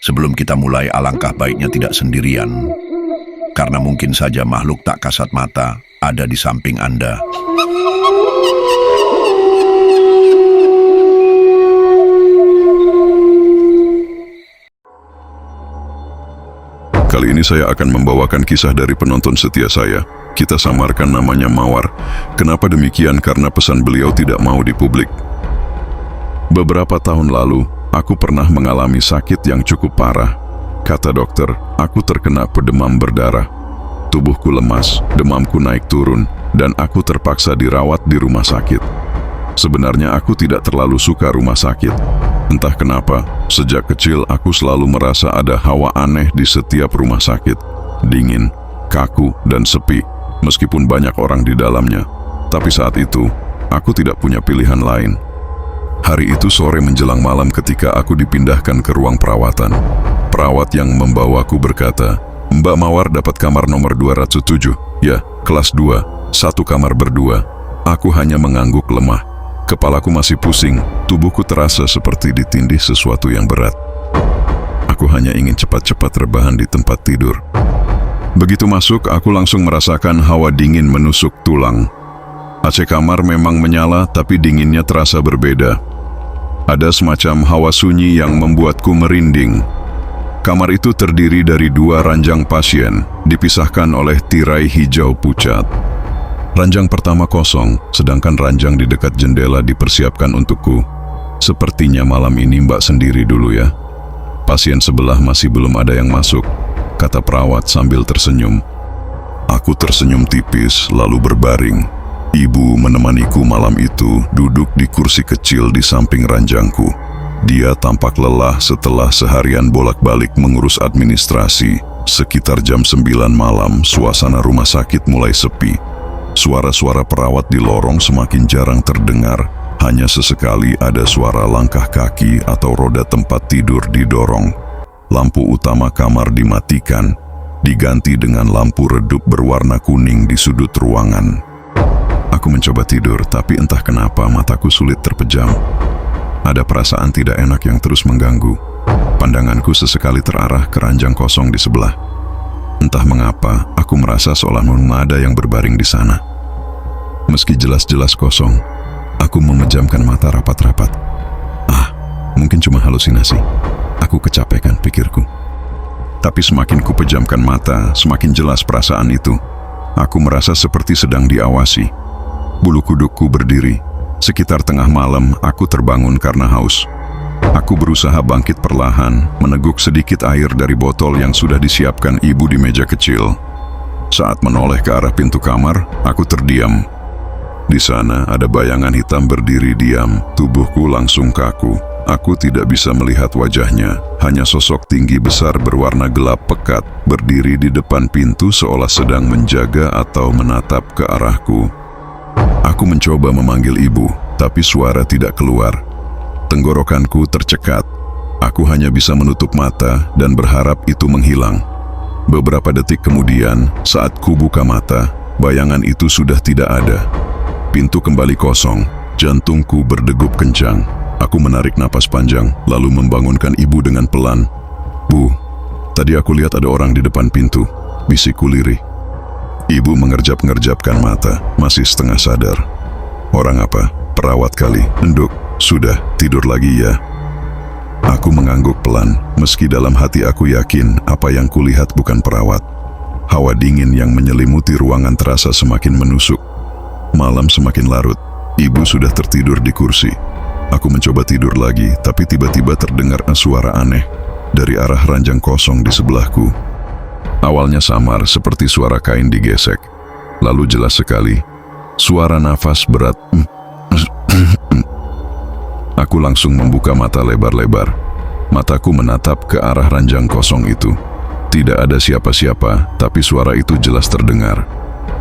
Sebelum kita mulai, alangkah baiknya tidak sendirian. Karena mungkin saja makhluk tak kasat mata ada di samping Anda. Kali ini saya akan membawakan kisah dari penonton setia saya. Kita samarkan namanya Mawar. Kenapa demikian? Karena pesan beliau tidak mau dipublik. Beberapa tahun lalu, aku pernah mengalami sakit yang cukup parah. Kata dokter, aku terkena pedemam berdarah. Tubuhku lemas, demamku naik turun, dan aku terpaksa dirawat di rumah sakit. Sebenarnya aku tidak terlalu suka rumah sakit. Entah kenapa, sejak kecil aku selalu merasa ada hawa aneh di setiap rumah sakit. Dingin, kaku, dan sepi, meskipun banyak orang di dalamnya. Tapi saat itu, aku tidak punya pilihan lain. Hari itu sore menjelang malam ketika aku dipindahkan ke ruang perawatan. Perawat yang membawaku berkata, "Mbak Mawar dapat kamar nomor 207. Ya, kelas 2, satu kamar berdua." Aku hanya mengangguk lemah. Kepalaku masih pusing, tubuhku terasa seperti ditindih sesuatu yang berat. Aku hanya ingin cepat-cepat rebahan di tempat tidur. Begitu masuk, aku langsung merasakan hawa dingin menusuk tulang. AC kamar memang menyala, tapi dinginnya terasa berbeda. Ada semacam hawa sunyi yang membuatku merinding. Kamar itu terdiri dari 2 ranjang pasien, dipisahkan oleh tirai hijau pucat. Ranjang pertama kosong, sedangkan ranjang di dekat jendela dipersiapkan untukku. "Sepertinya malam ini Mbak sendiri dulu ya. Pasien sebelah masih belum ada yang masuk," kata perawat sambil tersenyum. Aku tersenyum tipis lalu berbaring. Ibu menemaniku malam itu duduk di kursi kecil di samping ranjangku. Dia tampak lelah setelah seharian bolak-balik mengurus administrasi. Sekitar jam 9 malam, suasana rumah sakit mulai sepi. Suara-suara perawat di lorong semakin jarang terdengar. Hanya sesekali ada suara langkah kaki atau roda tempat tidur didorong. Lampu utama kamar dimatikan, diganti dengan lampu redup berwarna kuning di sudut ruangan. Aku mencoba tidur, tapi entah kenapa mataku sulit terpejam. Ada perasaan tidak enak yang terus mengganggu. Pandanganku sesekali terarah ke ranjang kosong di sebelah. Entah mengapa, aku merasa seolah-olah ada yang berbaring di sana. Meski jelas-jelas kosong, aku memejamkan mata rapat-rapat. Mungkin cuma halusinasi. Aku kecapekan, pikirku. Tapi semakin kupejamkan mata, semakin jelas perasaan itu. Aku merasa seperti sedang diawasi. Bulu kudukku berdiri. Sekitar tengah malam, aku terbangun karena haus. Aku berusaha bangkit perlahan, meneguk sedikit air dari botol yang sudah disiapkan ibu di meja kecil. Saat menoleh ke arah pintu kamar, aku terdiam. Di sana ada bayangan hitam berdiri diam, tubuhku langsung kaku. Aku tidak bisa melihat wajahnya, hanya sosok tinggi besar berwarna gelap pekat berdiri di depan pintu seolah sedang menjaga atau menatap ke arahku. Aku mencoba memanggil ibu, tapi suara tidak keluar. Tenggorokanku tercekat. Aku hanya bisa menutup mata dan berharap itu menghilang. Beberapa detik kemudian, saat ku buka mata, bayangan itu sudah tidak ada. Pintu kembali kosong, jantungku berdegup kencang. Aku menarik napas panjang, lalu membangunkan ibu dengan pelan. "Bu, tadi aku lihat ada orang di depan pintu," bisikku lirih. Ibu mengerjap-ngerjapkan mata, masih setengah sadar. "Orang apa? Perawat kali. Enduk, sudah, tidur lagi ya." Aku mengangguk pelan, meski dalam hati aku yakin apa yang kulihat bukan perawat. Hawa dingin yang menyelimuti ruangan terasa semakin menusuk. Malam semakin larut, ibu sudah tertidur di kursi. Aku mencoba tidur lagi, tapi tiba-tiba terdengar suara aneh dari arah ranjang kosong di sebelahku. Awalnya samar seperti suara kain digesek, lalu jelas sekali, suara nafas berat. Aku langsung membuka mata lebar-lebar. Mataku menatap ke arah ranjang kosong itu. Tidak ada siapa-siapa, tapi suara itu jelas terdengar.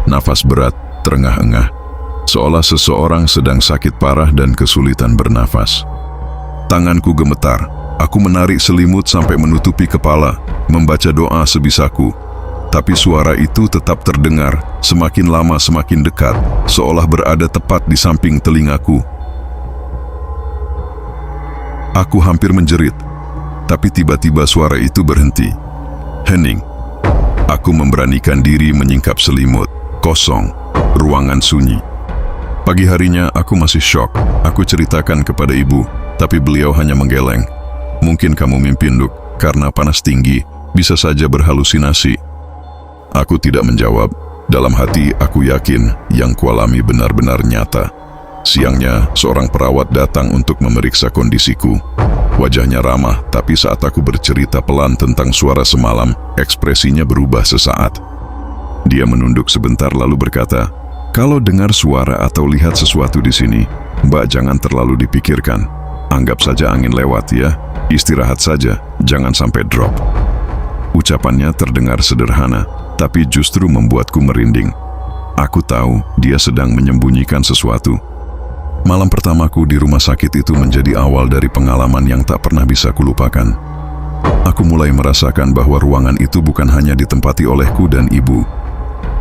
Nafas berat, terengah-engah, seolah seseorang sedang sakit parah dan kesulitan bernafas. Tanganku gemetar. Aku menarik selimut sampai menutupi kepala, membaca doa sebisaku. Tapi suara itu tetap terdengar, semakin lama semakin dekat, seolah berada tepat di samping telingaku. Aku hampir menjerit. tapi tiba-tiba suara itu berhenti. Hening. Aku memberanikan diri menyingkap selimut. Kosong. Ruangan sunyi. Pagi harinya aku masih syok. Aku ceritakan kepada ibu, tapi beliau hanya menggeleng. Mungkin kamu mimpi, Nduk, karena panas tinggi, bisa saja berhalusinasi. Aku tidak menjawab. Dalam hati aku yakin yang kualami benar-benar nyata. Siangnya, seorang perawat datang untuk memeriksa kondisiku. Wajahnya ramah, tapi saat aku bercerita pelan tentang suara semalam, ekspresinya berubah sesaat. Dia menunduk sebentar lalu berkata, "Kalau dengar suara atau lihat sesuatu di sini, Mbak jangan terlalu dipikirkan. Anggap saja angin lewat ya. Istirahat saja, jangan sampai drop." Ucapannya terdengar sederhana, tapi justru membuatku merinding. Aku tahu dia sedang menyembunyikan sesuatu. Malam pertamaku di rumah sakit itu menjadi awal dari pengalaman yang tak pernah bisa kulupakan. Aku mulai merasakan bahwa ruangan itu bukan hanya ditempati olehku dan ibu.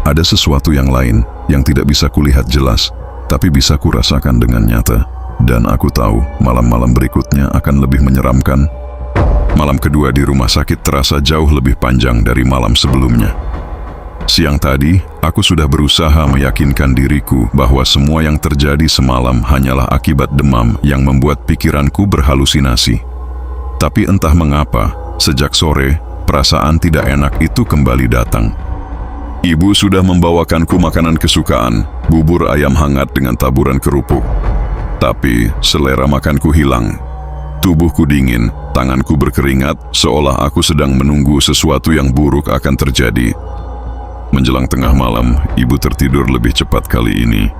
Ada sesuatu yang lain yang tidak bisa kulihat jelas, tapi bisa kurasakan dengan nyata. Dan aku tahu malam-malam berikutnya akan lebih menyeramkan. Malam kedua di rumah sakit terasa jauh lebih panjang dari malam sebelumnya. Siang tadi, aku sudah berusaha meyakinkan diriku bahwa semua yang terjadi semalam hanyalah akibat demam yang membuat pikiranku berhalusinasi. Tapi entah mengapa, sejak sore, perasaan tidak enak itu kembali datang. Ibu sudah membawakanku makanan kesukaan, bubur ayam hangat dengan taburan kerupuk. Tapi selera makanku hilang. Tubuhku dingin, tanganku berkeringat, seolah aku sedang menunggu sesuatu yang buruk akan terjadi. Menjelang tengah malam, ibu tertidur lebih cepat kali ini.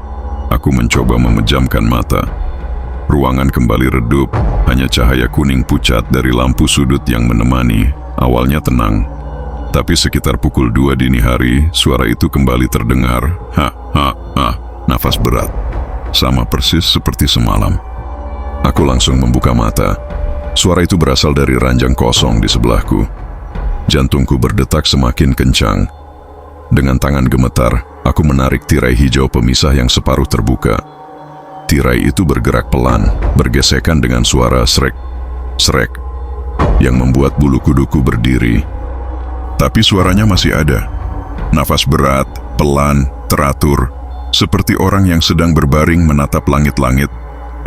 Aku mencoba memejamkan mata. Ruangan kembali redup, hanya cahaya kuning pucat dari lampu sudut yang menemani. Awalnya tenang, tapi sekitar pukul 2 dini hari, suara itu kembali terdengar. Nafas berat. Sama persis seperti semalam. Aku langsung membuka mata. Suara itu berasal dari ranjang kosong di sebelahku. Jantungku berdetak semakin kencang. Dengan tangan gemetar, aku menarik tirai hijau pemisah yang separuh terbuka. Tirai itu bergerak pelan, bergesekan dengan suara srek, srek, yang membuat bulu kuduku berdiri. Tapi suaranya masih ada. Nafas berat, pelan, teratur, seperti orang yang sedang berbaring menatap langit-langit.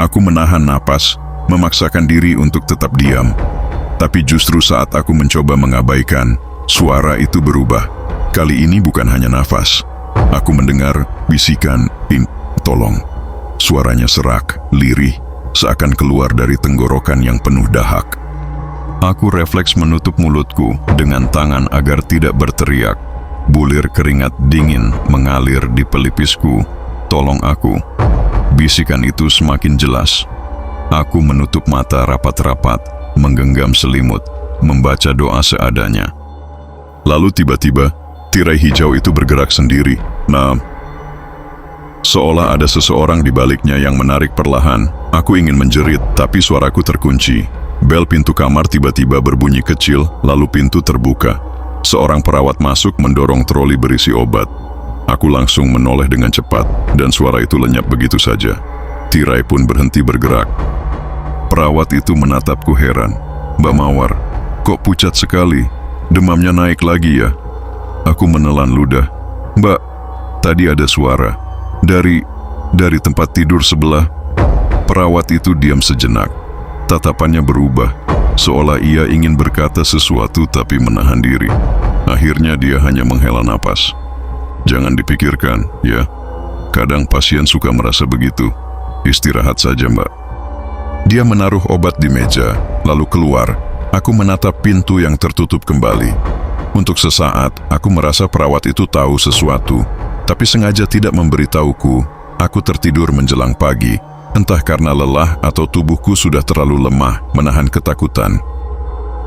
Aku menahan napas, memaksakan diri untuk tetap diam. Tapi justru saat aku mencoba mengabaikan, suara itu berubah. Kali ini bukan hanya nafas. Aku mendengar bisikan, tolong. Suaranya serak, lirih, seakan keluar dari tenggorokan yang penuh dahak. Aku refleks menutup mulutku dengan tangan agar tidak berteriak. Bulir keringat dingin mengalir di pelipisku. Tolong aku. Bisikan itu semakin jelas. Aku menutup mata rapat-rapat, menggenggam selimut, membaca doa seadanya. Lalu tiba-tiba, tirai hijau itu bergerak sendiri. Seolah ada seseorang di baliknya yang menarik perlahan. Aku ingin menjerit, tapi suaraku terkunci. Bel pintu kamar tiba-tiba berbunyi kecil, lalu pintu terbuka. Seorang perawat masuk mendorong troli berisi obat. Aku langsung menoleh dengan cepat, dan suara itu lenyap begitu saja. Tirai pun berhenti bergerak. Perawat itu menatapku heran. "Mbak Mawar, kok pucat sekali? Demamnya naik lagi ya?" Aku menelan ludah. "Mbak, tadi ada suara. Dari tempat tidur sebelah." Perawat itu diam sejenak. Tatapannya berubah, seolah ia ingin berkata sesuatu tapi menahan diri. Akhirnya dia hanya menghela napas. "Jangan dipikirkan, ya. Kadang pasien suka merasa begitu. Istirahat saja, Mbak." Dia menaruh obat di meja, lalu keluar. Aku menatap pintu yang tertutup kembali. Untuk sesaat, aku merasa perawat itu tahu sesuatu, tapi sengaja tidak memberitahuku. Aku tertidur menjelang pagi, entah karena lelah atau tubuhku sudah terlalu lemah menahan ketakutan.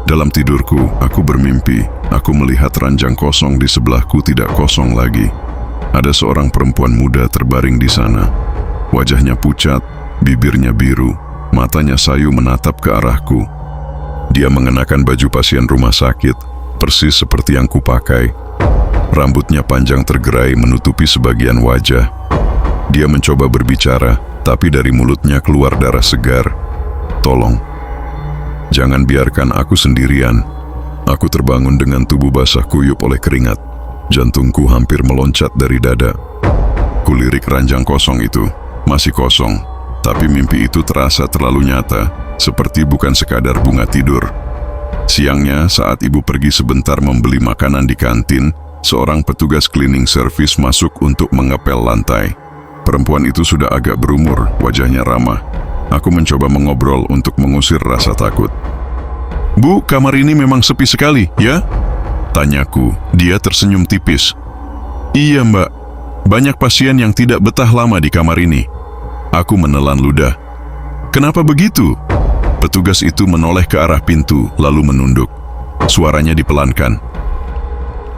Dalam tidurku, aku bermimpi. Aku melihat ranjang kosong di sebelahku tidak kosong lagi. Ada seorang perempuan muda terbaring di sana. Wajahnya pucat, bibirnya biru, matanya sayu menatap ke arahku. Dia mengenakan baju pasien rumah sakit, persis seperti yang kupakai. Rambutnya panjang tergerai menutupi sebagian wajah. Dia mencoba berbicara, tapi dari mulutnya keluar darah segar. "Tolong, Jangan biarkan aku sendirian. Aku terbangun dengan tubuh basah kuyup oleh keringat. Jantungku hampir meloncat dari dada. Kulirik ranjang kosong itu. Masih kosong. Tapi mimpi itu terasa terlalu nyata, seperti bukan sekadar bunga tidur. Siangnya, saat ibu pergi sebentar membeli makanan di kantin, seorang petugas cleaning service masuk untuk mengepel lantai. Perempuan itu sudah agak berumur, wajahnya ramah. Aku mencoba mengobrol untuk mengusir rasa takut. "Bu, kamar ini memang sepi sekali, ya?" Tanyaku. Dia tersenyum tipis. "Iya, Mbak. Banyak pasien yang tidak betah lama di kamar ini." Aku menelan ludah. "Kenapa begitu?" Petugas itu menoleh ke arah pintu, lalu menunduk. Suaranya dipelankan.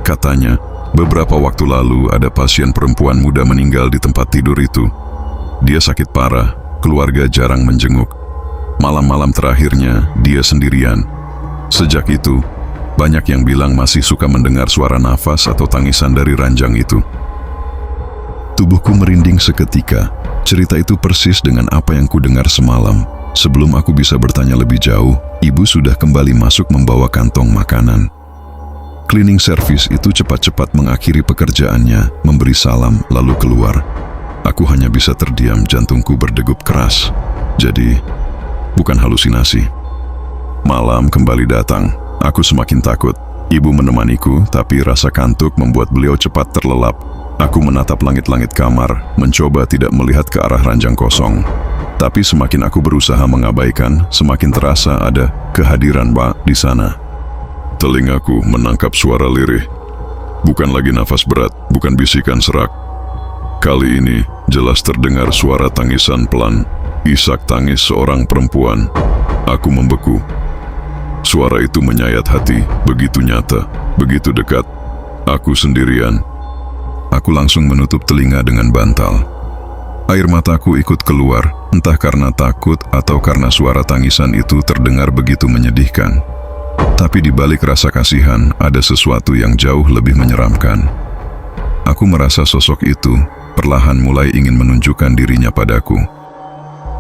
Katanya, beberapa waktu lalu ada pasien perempuan muda meninggal di tempat tidur itu. Dia sakit parah, keluarga jarang menjenguk. Malam-malam terakhirnya, dia sendirian. Sejak itu, banyak yang bilang masih suka mendengar suara nafas atau tangisan dari ranjang itu. Tubuhku merinding seketika. Cerita itu persis dengan apa yang kudengar semalam. Sebelum aku bisa bertanya lebih jauh, ibu sudah kembali masuk membawa kantong makanan. Cleaning service itu cepat-cepat mengakhiri pekerjaannya, memberi salam, lalu keluar. Aku hanya bisa terdiam, jantungku berdegup keras. Jadi, bukan halusinasi. Malam kembali datang. Aku semakin takut. Ibu menemaniku, tapi rasa kantuk membuat beliau cepat terlelap. Aku menatap langit-langit kamar, mencoba tidak melihat ke arah ranjang kosong. Tapi semakin aku berusaha mengabaikan, semakin terasa ada kehadiran Mbak di sana. Telingaku menangkap suara lirih. Bukan lagi nafas berat, bukan bisikan serak. Kali ini jelas terdengar suara tangisan pelan, isak tangis seorang perempuan. Aku membeku. Suara itu menyayat hati, begitu nyata, begitu dekat. Aku sendirian. Aku langsung menutup telinga dengan bantal. Air mataku ikut keluar, entah karena takut atau karena suara tangisan itu terdengar begitu menyedihkan. Tapi di balik rasa kasihan, ada sesuatu yang jauh lebih menyeramkan. Aku merasa sosok itu perlahan mulai ingin menunjukkan dirinya padaku.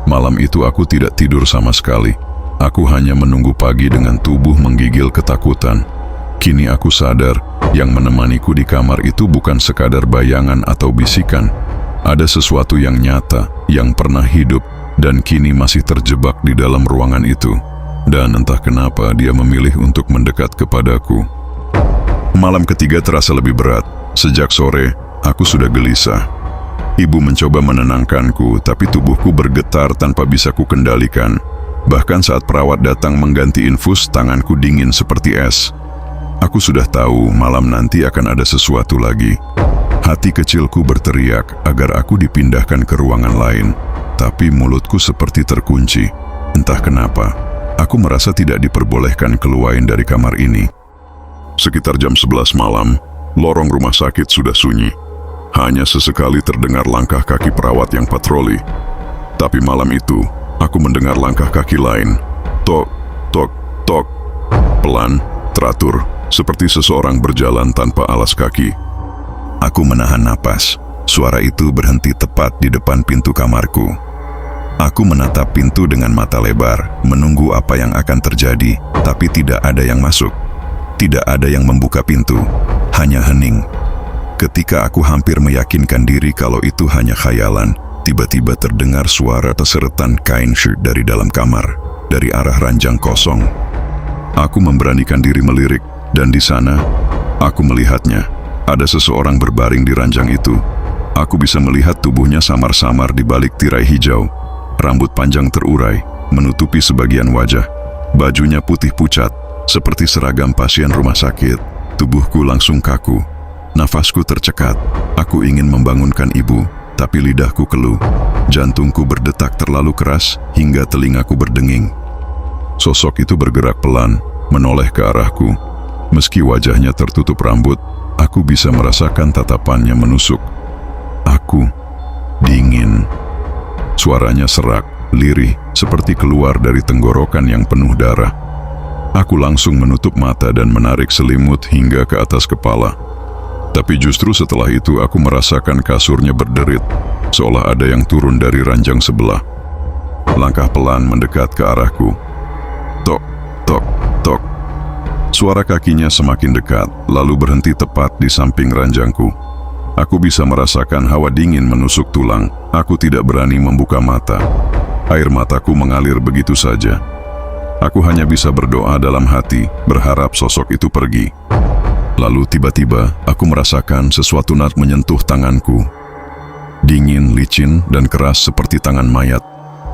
Malam itu aku tidak tidur sama sekali. Aku hanya menunggu pagi dengan tubuh menggigil ketakutan. Kini aku sadar, yang menemaniku di kamar itu bukan sekadar bayangan atau bisikan. Ada sesuatu yang nyata, yang pernah hidup, dan kini masih terjebak di dalam ruangan itu. Dan entah kenapa dia memilih untuk mendekat kepadaku. Malam ketiga terasa lebih berat. Sejak sore, aku sudah gelisah. Ibu mencoba menenangkanku, tapi tubuhku bergetar tanpa bisa kukendalikan. Bahkan saat perawat datang mengganti infus, tanganku dingin seperti es. Aku sudah tahu malam nanti akan ada sesuatu lagi. Hati kecilku berteriak agar aku dipindahkan ke ruangan lain, tapi mulutku seperti terkunci. Entah kenapa, aku merasa tidak diperbolehkan keluar dari kamar ini. Sekitar jam 11 malam, lorong rumah sakit sudah sunyi. Hanya sesekali terdengar langkah kaki perawat yang patroli. Tapi malam itu, aku mendengar langkah kaki lain. Tok, tok, tok. Pelan, teratur, seperti seseorang berjalan tanpa alas kaki. Aku menahan napas. Suara itu berhenti tepat di depan pintu kamarku. Aku menatap pintu dengan mata lebar, menunggu apa yang akan terjadi, tapi tidak ada yang masuk. Tidak ada yang membuka pintu, hanya hening. Ketika aku hampir meyakinkan diri kalau itu hanya khayalan, tiba-tiba terdengar suara terseretan kain shirt dari dalam kamar, dari arah ranjang kosong. Aku memberanikan diri melirik, dan di sana, aku melihatnya. Ada seseorang berbaring di ranjang itu. Aku bisa melihat tubuhnya samar-samar di balik tirai hijau. Rambut panjang terurai, menutupi sebagian wajah. Bajunya putih pucat, seperti seragam pasien rumah sakit. Tubuhku langsung kaku. Nafasku tercekat. Aku ingin membangunkan ibu, tapi lidahku keluh. Jantungku berdetak terlalu keras hingga telingaku berdenging. Sosok itu bergerak pelan, menoleh ke arahku. Meski wajahnya tertutup rambut, aku bisa merasakan tatapannya menusuk. Aku dingin. Suaranya serak, lirih, seperti keluar dari tenggorokan yang penuh darah. Aku langsung menutup mata dan menarik selimut hingga ke atas kepala. Tapi justru setelah itu aku merasakan kasurnya berderit, seolah ada yang turun dari ranjang sebelah. Langkah pelan mendekat ke arahku. Tok, Suara kakinya semakin dekat, lalu berhenti tepat di samping ranjangku. Aku bisa merasakan hawa dingin menusuk tulang. Aku tidak berani membuka mata. Air mataku mengalir begitu saja. Aku hanya bisa berdoa dalam hati, berharap sosok itu pergi. Lalu tiba-tiba, aku merasakan sesuatu menyentuh tanganku. Dingin, licin, dan keras seperti tangan mayat.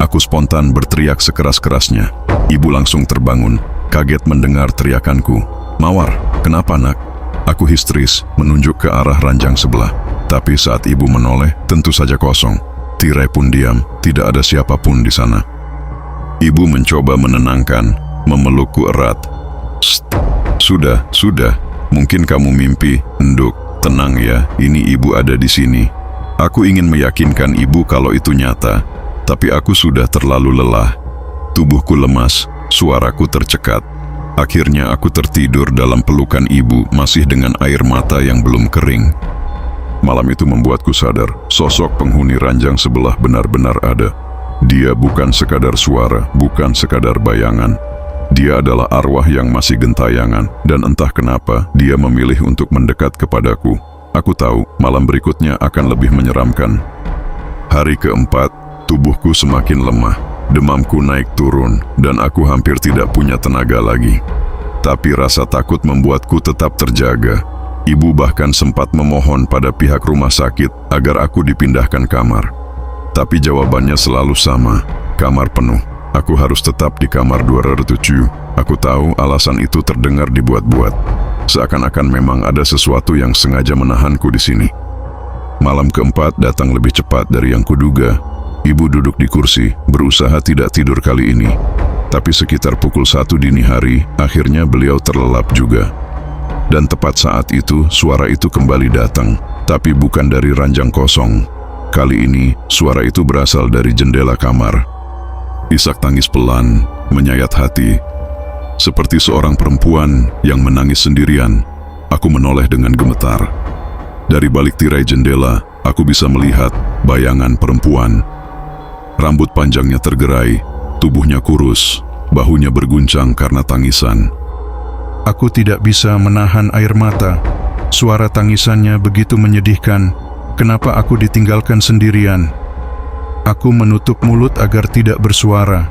Aku spontan berteriak sekeras-kerasnya. Ibu langsung terbangun, kaget mendengar teriakanku. "Mawar, kenapa nak?" Aku histeris, menunjuk ke arah ranjang sebelah. Tapi saat ibu menoleh, tentu saja kosong. Tirai pun diam, tidak ada siapapun di sana. Ibu mencoba menenangkan, memelukku erat. "Sst, sudah. Mungkin kamu mimpi, Nduk. Tenang ya, ini ibu ada di sini." Aku ingin meyakinkan ibu kalau itu nyata, tapi aku sudah terlalu lelah. Tubuhku lemas, suaraku tercekat. Akhirnya aku tertidur dalam pelukan ibu, masih dengan air mata yang belum kering. Malam itu membuatku sadar, sosok penghuni ranjang sebelah benar-benar ada. Dia bukan sekadar suara, bukan sekadar bayangan. Dia adalah arwah yang masih gentayangan, dan entah kenapa dia memilih untuk mendekat kepadaku. Aku tahu malam berikutnya akan lebih menyeramkan. Hari keempat, tubuhku semakin lemah. Demamku naik turun, dan aku hampir tidak punya tenaga lagi. Tapi rasa takut membuatku tetap terjaga. Ibu bahkan sempat memohon pada pihak rumah sakit agar aku dipindahkan kamar. Tapi jawabannya selalu sama, kamar penuh. Aku harus tetap di kamar 207. Aku tahu alasan itu terdengar dibuat-buat. Seakan-akan memang ada sesuatu yang sengaja menahanku di sini. Malam keempat datang lebih cepat dari yang kuduga. Ibu duduk di kursi, berusaha tidak tidur kali ini. Tapi sekitar pukul 1 dini hari, akhirnya beliau terlelap juga. Dan tepat saat itu, suara itu kembali datang, tapi bukan dari ranjang kosong. Kali ini, suara itu berasal dari jendela kamar. Isak tangis pelan, menyayat hati. Seperti seorang perempuan yang menangis sendirian, aku menoleh dengan gemetar. Dari balik tirai jendela, aku bisa melihat bayangan perempuan. Rambut panjangnya tergerai, tubuhnya kurus, bahunya berguncang karena tangisan. Aku tidak bisa menahan air mata. Suara tangisannya begitu menyedihkan. Kenapa aku ditinggalkan sendirian? Aku menutup mulut agar tidak bersuara.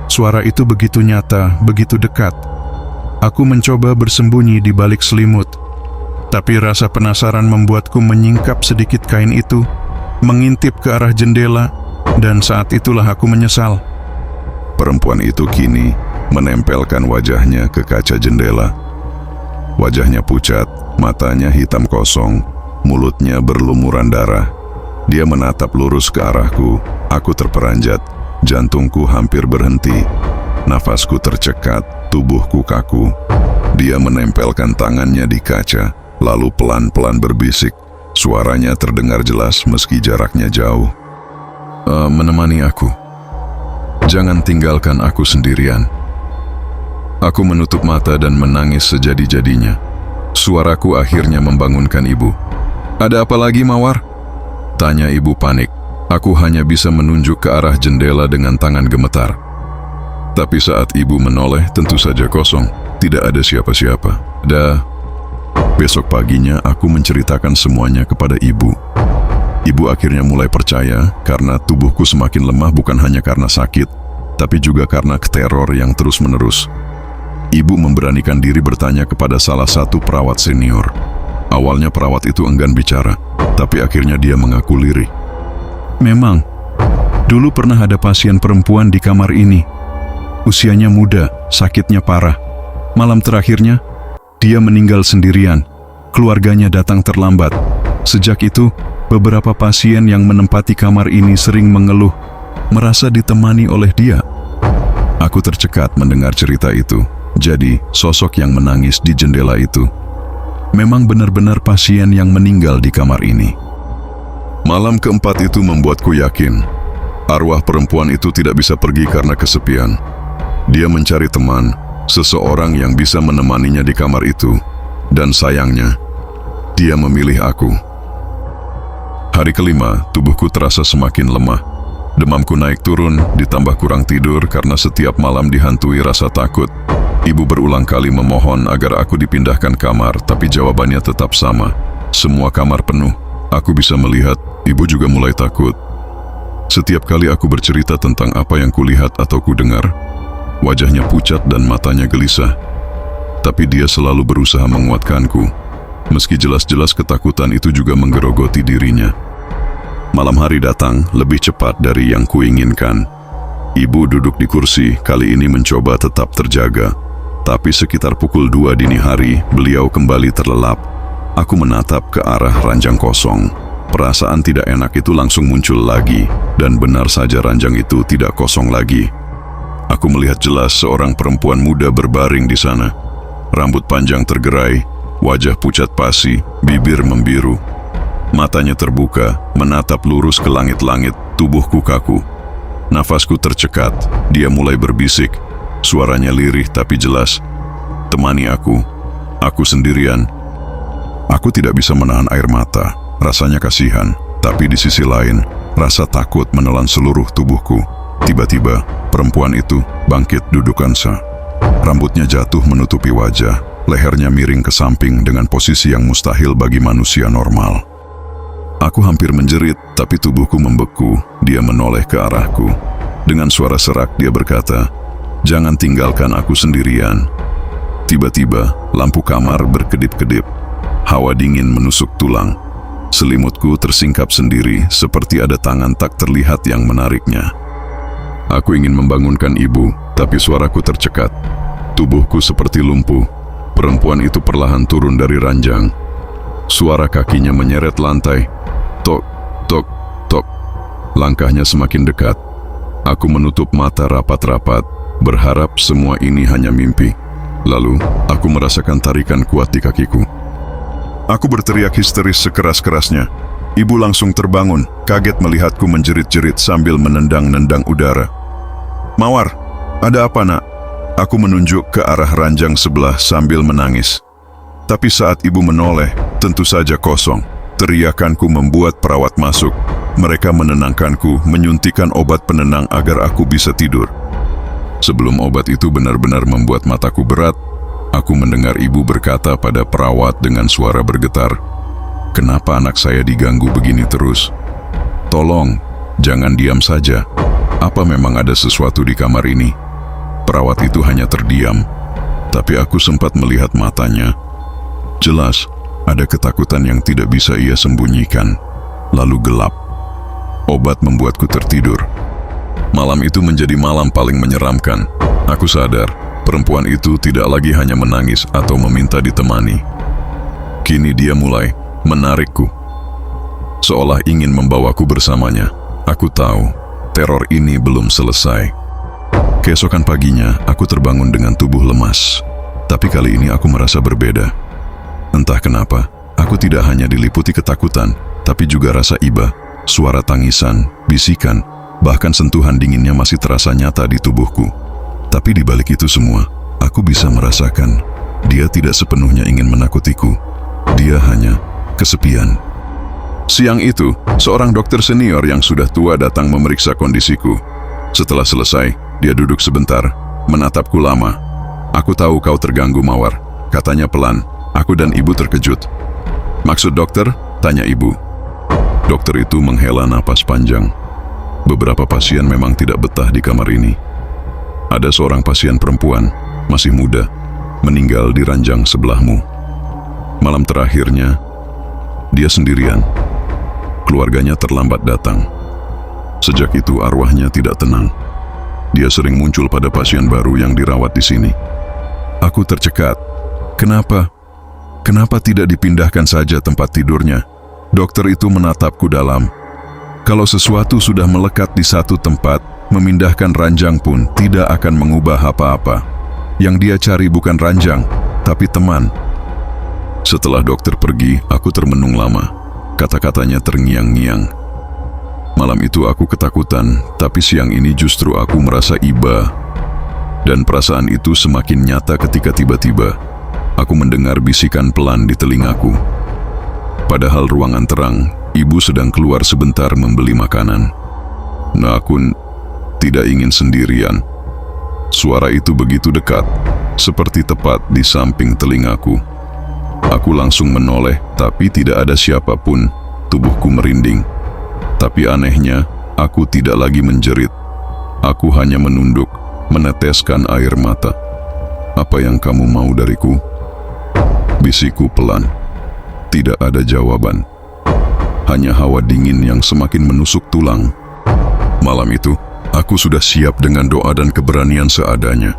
Suara itu begitu nyata, begitu dekat. Aku mencoba bersembunyi di balik selimut. Tapi rasa penasaran membuatku menyingkap sedikit kain itu, mengintip ke arah jendela, dan saat itulah aku menyesal. Perempuan itu kini menempelkan wajahnya ke kaca jendela. Wajahnya pucat, matanya hitam kosong, mulutnya berlumuran darah. Dia menatap lurus ke arahku. Aku terperanjat, jantungku hampir berhenti. Nafasku tercekat, tubuhku kaku. Dia menempelkan tangannya di kaca, lalu pelan-pelan berbisik. Suaranya terdengar jelas meski jaraknya jauh. Menemani aku. Jangan tinggalkan aku sendirian." Aku menutup mata dan menangis sejadi-jadinya. Suaraku akhirnya membangunkan ibu. "Ada apa lagi, Mawar?" tanya ibu panik. Aku hanya bisa menunjuk ke arah jendela dengan tangan gemetar. Tapi saat ibu menoleh, tentu saja kosong. Tidak ada siapa-siapa. Besok paginya aku menceritakan semuanya kepada ibu. Ibu akhirnya mulai percaya karena tubuhku semakin lemah bukan hanya karena sakit, tapi juga karena teror yang terus-menerus. Ibu memberanikan diri bertanya kepada salah satu perawat senior. Awalnya perawat itu enggan bicara, tapi akhirnya dia mengaku lirih. "Memang, dulu pernah ada pasien perempuan di kamar ini. Usianya muda, sakitnya parah. Malam terakhirnya, dia meninggal sendirian. Keluarganya datang terlambat. Sejak itu, beberapa pasien yang menempati kamar ini sering mengeluh, merasa ditemani oleh dia." Aku tercekat mendengar cerita itu. Jadi, sosok yang menangis di jendela itu memang benar-benar pasien yang meninggal di kamar ini. Malam keempat itu membuatku yakin arwah perempuan itu tidak bisa pergi karena kesepian. Dia mencari teman, seseorang yang bisa menemaninya di kamar itu. Dan sayangnya, dia memilih aku. Hari kelima, tubuhku terasa semakin lemah. Demamku naik turun, ditambah kurang tidur karena setiap malam dihantui rasa takut. Ibu berulang kali memohon agar aku dipindahkan kamar, tapi jawabannya tetap sama. Semua kamar penuh. Aku bisa melihat, ibu juga mulai takut. Setiap kali aku bercerita tentang apa yang kulihat atau kudengar, wajahnya pucat dan matanya gelisah. Tapi dia selalu berusaha menguatkanku, meski jelas-jelas ketakutan itu juga menggerogoti dirinya. Malam hari datang lebih cepat dari yang kuinginkan. Ibu duduk di kursi, kali ini mencoba tetap terjaga. Tapi sekitar pukul 2 dini hari, beliau kembali terlelap. Aku menatap ke arah ranjang kosong. Perasaan tidak enak itu langsung muncul lagi, dan benar saja ranjang itu tidak kosong lagi. Aku melihat jelas seorang perempuan muda berbaring di sana. Rambut panjang tergerai, wajah pucat pasi, bibir membiru. Matanya terbuka, menatap lurus ke langit-langit, tubuhku kaku. Nafasku tercekat, dia mulai berbisik. Suaranya lirih tapi jelas. Temani aku sendirian. Aku tidak bisa menahan air mata, rasanya kasihan. Tapi di sisi lain, rasa takut menelan seluruh tubuhku. Tiba-tiba, perempuan itu bangkit duduk kansa. Rambutnya jatuh menutupi wajah, lehernya miring ke samping dengan posisi yang mustahil bagi manusia normal. Aku hampir menjerit, tapi tubuhku membeku. Dia menoleh ke arahku. Dengan suara serak dia berkata, "Jangan tinggalkan aku sendirian." Tiba-tiba, lampu kamar berkedip-kedip. Hawa dingin menusuk tulang. Selimutku tersingkap sendiri, seperti ada tangan tak terlihat yang menariknya. Aku ingin membangunkan ibu, tapi suaraku tercekat. Tubuhku seperti lumpuh. Perempuan itu perlahan turun dari ranjang. Suara kakinya menyeret lantai. Tok, tok, tok. Langkahnya semakin dekat. Aku menutup mata rapat-rapat, berharap semua ini hanya mimpi. Lalu, aku merasakan tarikan kuat di kakiku. Aku berteriak histeris sekeras-kerasnya. Ibu langsung terbangun, kaget melihatku menjerit-jerit sambil menendang-nendang udara. "Mawar, ada apa, Nak?" Aku menunjuk ke arah ranjang sebelah sambil menangis. Tapi saat ibu menoleh, tentu saja kosong. Teriakanku membuat perawat masuk. Mereka menenangkanku, menyuntikkan obat penenang agar aku bisa tidur. Sebelum obat itu benar-benar membuat mataku berat, aku mendengar ibu berkata pada perawat dengan suara bergetar, "Kenapa anak saya diganggu begini terus? Tolong, jangan diam saja. Apa memang ada sesuatu di kamar ini?" Perawat itu hanya terdiam, tapi aku sempat melihat matanya. Jelas, ada ketakutan yang tidak bisa ia sembunyikan. Lalu gelap. Obat membuatku tertidur. Malam itu menjadi malam paling menyeramkan. Aku sadar, perempuan itu tidak lagi hanya menangis atau meminta ditemani. Kini dia mulai menarikku, seolah ingin membawaku bersamanya. Aku tahu, teror ini belum selesai. Keesokan paginya, aku terbangun dengan tubuh lemas. Tapi kali ini aku merasa berbeda. Entah kenapa, aku tidak hanya diliputi ketakutan, tapi juga rasa iba, suara tangisan, bisikan, bahkan sentuhan dinginnya masih terasa nyata di tubuhku. Tapi di balik itu semua, aku bisa merasakan dia tidak sepenuhnya ingin menakutiku. Dia hanya kesepian. Siang itu, seorang dokter senior yang sudah tua datang memeriksa kondisiku. Setelah selesai, dia duduk sebentar, menatapku lama. "Aku tahu kau terganggu, Mawar," katanya pelan. Aku dan ibu terkejut. "Maksud dokter?" tanya ibu. Dokter itu menghela napas panjang. "Beberapa pasien memang tidak betah di kamar ini. Ada seorang pasien perempuan, masih muda, meninggal di ranjang sebelahmu. Malam terakhirnya, dia sendirian. Keluarganya terlambat datang. Sejak itu arwahnya tidak tenang. Dia sering muncul pada pasien baru yang dirawat di sini." Aku tercekat. Kenapa tidak dipindahkan saja tempat tidurnya? Dokter itu menatapku dalam. Kalau sesuatu sudah melekat di satu tempat, memindahkan ranjang pun tidak akan mengubah apa-apa. Yang dia cari bukan ranjang, tapi teman. Setelah dokter pergi, aku termenung lama. Kata-katanya terngiang-ngiang. Malam itu aku ketakutan, tapi siang ini justru aku merasa iba. Dan perasaan itu semakin nyata ketika tiba-tiba aku mendengar bisikan pelan di telingaku. Padahal ruangan terang, ibu sedang keluar sebentar membeli makanan. Nah, aku tidak ingin sendirian. Suara itu begitu dekat, seperti tepat di samping telingaku. Aku langsung menoleh, tapi tidak ada siapapun. Tubuhku merinding. Tapi anehnya, aku tidak lagi menjerit. Aku hanya menunduk, meneteskan air mata. "Apa yang kamu mau dariku?" Bisikku pelan. Tidak ada jawaban. Hanya hawa dingin yang semakin menusuk tulang. Malam itu, aku sudah siap dengan doa dan keberanian seadanya.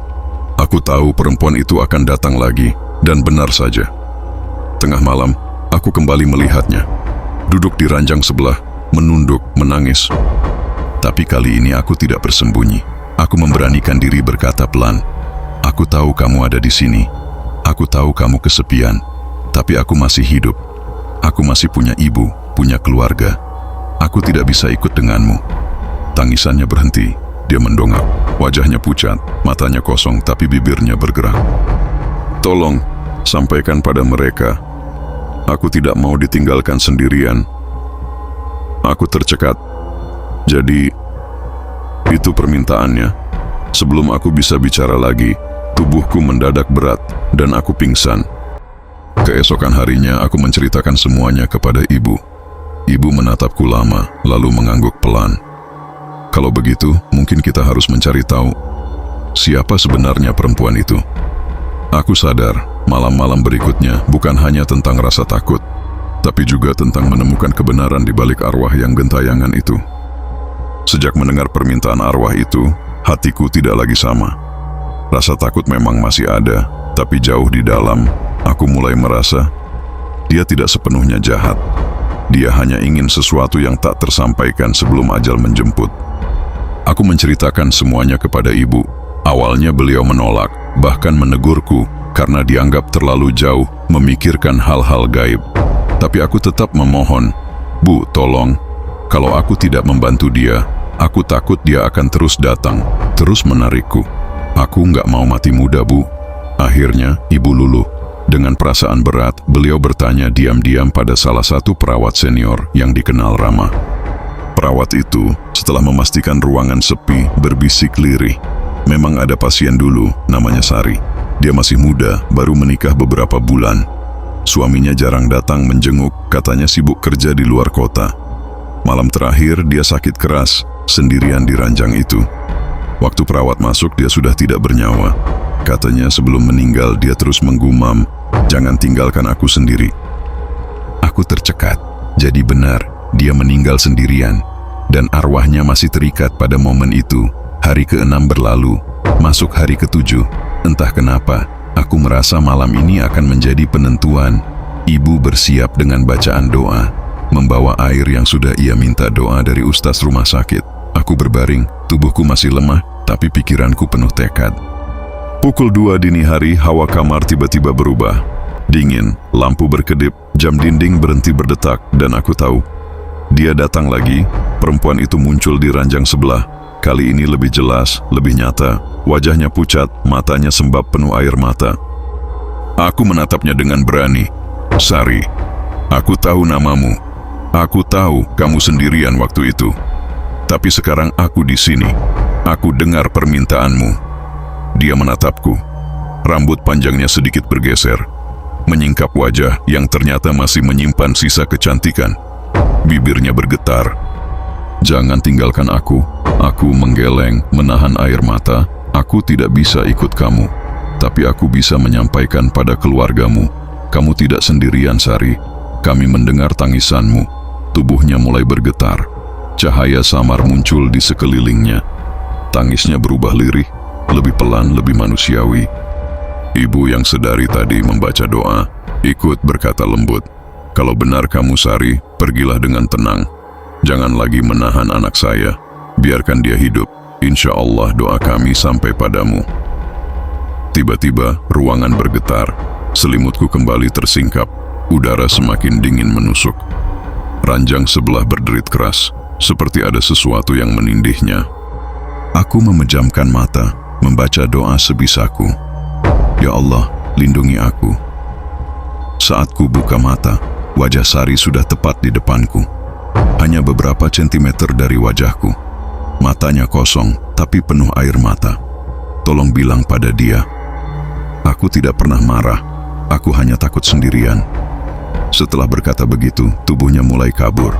Aku tahu perempuan itu akan datang lagi, dan benar saja. Tengah malam, aku kembali melihatnya. Duduk di ranjang sebelah, menunduk, menangis. Tapi kali ini aku tidak bersembunyi. Aku memberanikan diri berkata pelan, "Aku tahu kamu ada di sini. Aku tahu kamu kesepian, tapi aku masih hidup. Aku masih punya ibu, punya keluarga. Aku tidak bisa ikut denganmu." Tangisannya berhenti. Dia mendongak. Wajahnya pucat, matanya kosong, tapi bibirnya bergerak. "Tolong, sampaikan pada mereka. Aku tidak mau ditinggalkan sendirian." Aku tercekat. "Jadi, itu permintaannya?" Sebelum aku bisa bicara lagi, tubuhku mendadak berat dan aku pingsan. Keesokan harinya aku menceritakan semuanya kepada ibu. Ibu menatapku lama, lalu mengangguk pelan. "Kalau begitu, mungkin kita harus mencari tahu siapa sebenarnya perempuan itu." Aku sadar, malam-malam berikutnya bukan hanya tentang rasa takut, tapi juga tentang menemukan kebenaran di balik arwah yang gentayangan itu. Sejak mendengar permintaan arwah itu, hatiku tidak lagi sama. Rasa takut memang masih ada, tapi jauh di dalam, aku mulai merasa dia tidak sepenuhnya jahat. Dia hanya ingin sesuatu yang tak tersampaikan sebelum ajal menjemput. Aku menceritakan semuanya kepada ibu. Awalnya beliau menolak, bahkan menegurku karena dianggap terlalu jauh memikirkan hal-hal gaib. Tapi aku tetap memohon, "Bu, tolong. Kalau aku tidak membantu dia, aku takut dia akan terus datang, terus menarikku. Aku nggak mau mati muda, Bu." Akhirnya, ibu luluh. Dengan perasaan berat, beliau bertanya diam-diam pada salah satu perawat senior yang dikenal ramah. Perawat itu, setelah memastikan ruangan sepi, berbisik lirih. "Memang ada pasien dulu, namanya Sari. Dia masih muda, baru menikah beberapa bulan. Suaminya jarang datang menjenguk, katanya sibuk kerja di luar kota. Malam terakhir dia sakit keras, sendirian di ranjang itu. Waktu perawat masuk dia sudah tidak bernyawa. Katanya sebelum meninggal dia terus menggumam, 'Jangan tinggalkan aku sendiri.'" Aku tercekat. Jadi benar, dia meninggal sendirian. Dan arwahnya masih terikat pada momen itu. Hari ke-6 berlalu, masuk hari ke-7. Entah kenapa, aku merasa malam ini akan menjadi penentuan. Ibu bersiap dengan bacaan doa, membawa air yang sudah ia minta doa dari ustaz rumah sakit. Aku berbaring, tubuhku masih lemah, tapi pikiranku penuh tekad. Pukul 2 dini hari, hawa kamar tiba-tiba berubah. Dingin, lampu berkedip, jam dinding berhenti berdetak, dan aku tahu dia datang lagi. Perempuan itu muncul di ranjang sebelah. Kali ini lebih jelas, lebih nyata. Wajahnya pucat, matanya sembab penuh air mata. Aku menatapnya dengan berani. "Sari, aku tahu namamu. Aku tahu kamu sendirian waktu itu. Tapi sekarang aku di sini. Aku dengar permintaanmu." Dia menatapku. Rambut panjangnya sedikit bergeser, menyingkap wajah yang ternyata masih menyimpan sisa kecantikan. Bibirnya bergetar. "Jangan tinggalkan aku." Aku menggeleng, menahan air mata. "Aku tidak bisa ikut kamu, tapi aku bisa menyampaikan pada keluargamu. Kamu tidak sendirian, Sari. Kami mendengar tangisanmu." Tubuhnya mulai bergetar. Cahaya samar muncul di sekelilingnya. Tangisnya berubah lirih, lebih pelan, lebih manusiawi. Ibu yang sedari tadi membaca doa, ikut berkata lembut, "Kalau benar kamu, Sari, pergilah dengan tenang. Jangan lagi menahan anak saya. Biarkan dia hidup. Insya Allah doa kami sampai padamu." Tiba-tiba ruangan bergetar. Selimutku kembali tersingkap. Udara semakin dingin menusuk. Ranjang sebelah berderit keras, seperti ada sesuatu yang menindihnya. Aku memejamkan mata, membaca doa sebisaku. "Ya Allah, lindungi aku." Saat ku buka mata, wajah Sari sudah tepat di depanku. Hanya beberapa sentimeter dari wajahku. Matanya kosong, tapi penuh air mata. "Tolong bilang pada dia, Aku tidak pernah marah. Aku hanya takut sendirian. Setelah berkata begitu, tubuhnya mulai kabur.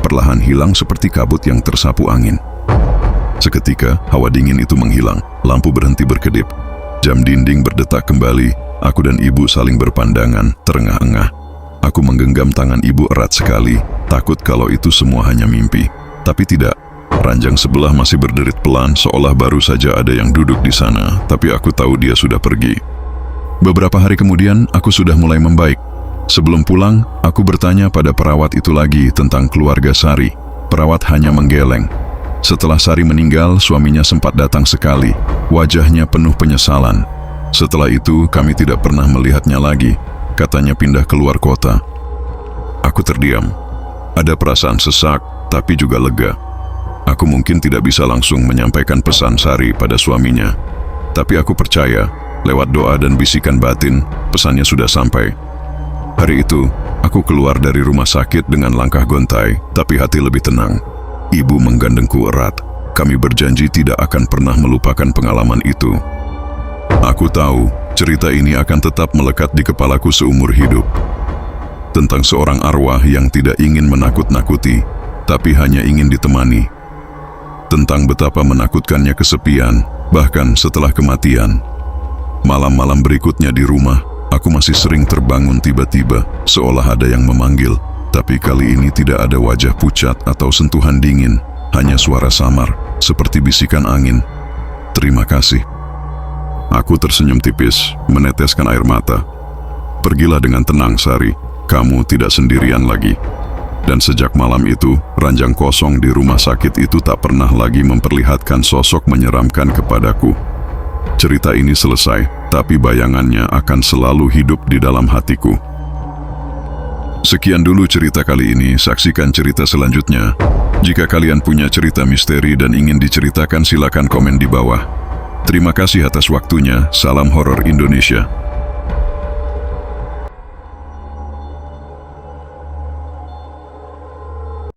Perlahan hilang seperti kabut yang tersapu angin. Seketika, hawa dingin itu menghilang. Lampu berhenti berkedip. Jam dinding berdetak kembali. Aku dan ibu saling berpandangan, terengah-engah. Aku menggenggam tangan ibu erat sekali, takut kalau itu semua hanya mimpi. Tapi tidak. Ranjang sebelah masih berderit pelan, seolah baru saja ada yang duduk di sana, tapi aku tahu dia sudah pergi. Beberapa hari kemudian, aku sudah mulai membaik. Sebelum pulang, aku bertanya pada perawat itu lagi tentang keluarga Sari. Perawat hanya menggeleng. Setelah Sari meninggal, suaminya sempat datang sekali. Wajahnya penuh penyesalan. Setelah itu, kami tidak pernah melihatnya lagi. Katanya pindah keluar kota. Aku terdiam. Ada perasaan sesak, tapi juga lega. Aku mungkin tidak bisa langsung menyampaikan pesan Sari pada suaminya. Tapi aku percaya, lewat doa dan bisikan batin, pesannya sudah sampai. Hari itu, aku keluar dari rumah sakit dengan langkah gontai, tapi hati lebih tenang. Ibu menggandengku erat. Kami berjanji tidak akan pernah melupakan pengalaman itu. Aku tahu, cerita ini akan tetap melekat di kepalaku seumur hidup. Tentang seorang arwah yang tidak ingin menakut-nakuti, tapi hanya ingin ditemani. Tentang betapa menakutkannya kesepian, bahkan setelah kematian. Malam-malam berikutnya di rumah, aku masih sering terbangun tiba-tiba, seolah ada yang memanggil. Tapi kali ini tidak ada wajah pucat atau sentuhan dingin, hanya suara samar, seperti bisikan angin. Terima kasih. Aku tersenyum tipis, meneteskan air mata. Pergilah dengan tenang, Sari. Kamu tidak sendirian lagi. Dan sejak malam itu, ranjang kosong di rumah sakit itu tak pernah lagi memperlihatkan sosok menyeramkan kepadaku. Cerita ini selesai, tapi bayangannya akan selalu hidup di dalam hatiku. Sekian dulu cerita kali ini, saksikan cerita selanjutnya. Jika kalian punya cerita misteri dan ingin diceritakan, silakan komen di bawah. Terima kasih atas waktunya, salam horor Indonesia.